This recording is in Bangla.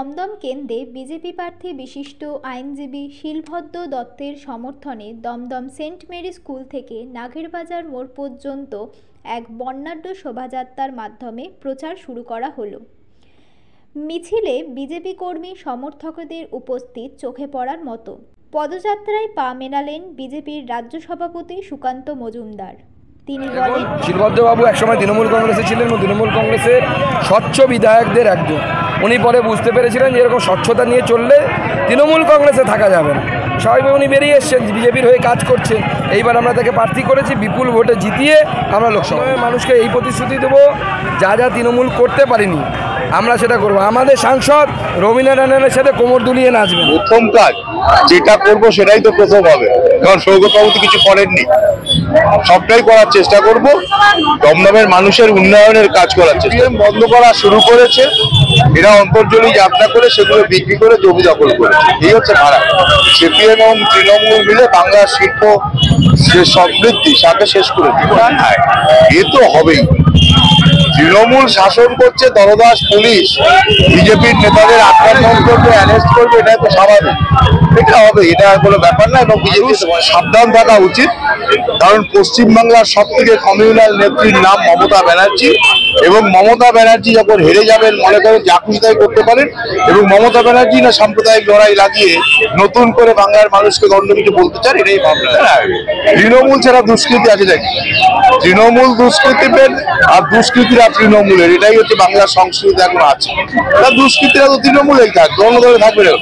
দমদম কেন্দ্রে বিজেপি প্রার্থী বিশিষ্ট আইনজীবী শিলভদ্র দত্তের সমর্থনে দমদম সেন্ট মেরি স্কুল থেকে নাগেরবাজার মোড় পর্যন্ত এক বর্ণাঢ্য শোভাযাত্রার মাধ্যমে প্রচার শুরু করা হলো। মিছিলে বিজেপি কর্মী সমর্থকদের উপস্থিত চোখে পড়ার মতো। পদযাত্রায় পা মেলালেন বিজেপির রাজ্য সভাপতি সুকান্ত মজুমদার। তিনি বলেন, শিলভদ্রবাবু একসময় তৃণমূল কংগ্রেসে ছিলেন এবং তৃণমূল কংগ্রেসের স্বচ্ছ বিধায়কদের একজন। উনি পরে বুঝতে পেরেছিলেন যে এরকম স্বচ্ছতা নিয়ে চললে তৃণমূল কংগ্রেসে থাকা যাবে না। স্বাভাবিকভাবে উনি বেরিয়ে এসছেন, বিজেপির হয়ে কাজ করছেন। এইবার আমরা তাকে প্রার্থী করেছি, বিপুল ভোটে জিতিয়ে আমরা লোকসভায় মানুষকে এই প্রতিশ্রুতি দেবো, যা যা তৃণমূল করতে পারিনি আমরা সেটা করবো। আমাদের সাংসদ রবীন্দ্রনাথের সাথে কোমর দুলিয়ে নাচবেন। প্রথম কাজ যেটা করবো সেটাই তো প্রথম হবে, কারণ সৌগতবাবু তো কিছু করেননি। সবটাই করার চেষ্টা করব, দমদমের মানুষের উন্নয়নের কাজ করার চেষ্টা। বন্ধ করা শুরু করেছে, এরা অন্তর্জলি যাত্রা করে সেগুলো বিক্রি করে জমি দখল করেছে। এই হচ্ছে ভাড়া। সিপিএম এবং তৃণমূল মিলে বাংলার শিল্প সমৃদ্ধি সাথে শেষ করে দিল। এ তো হবেই। তৃণমূল শাসন করছে, দলদাস পুলিশ বিজেপির নেতাদের আক্রমণ করবে, অ্যারেস্ট করবে, এটা তো স্বাভাবিক। এটা হবে, এটা কোনো ব্যাপার না। এবং বিজেপি সাবধান থাকা উচিত, কারণ পশ্চিমবাংলার সব থেকে কমিউনাল নেত্রীর নাম মমতা ব্যানার্জি। এবং মমতা ব্যানার্জি যখন হেরে যাবেন মনে করেন যা খুশি তাই করতে পারেন। এবং মমতা ব্যানার্জি না সাম্প্রদায়িক লড়াই লাগিয়ে নতুন করে বাংলার মানুষকে দণ্ড কিছু বলতে চান, এটাই ভাবনা। তৃণমূল ছাড়া দুষ্কৃতি আছে নাকি? তৃণমূল দুষ্কৃতিদের আর দুষ্কৃতিরা তৃণমূলের, এটাই হচ্ছে বাংলার সংস্কৃতি এখন আছে। দুষ্কৃতিরা তো তৃণমূলেই থাকবে, অন্য দলে থাকবে না।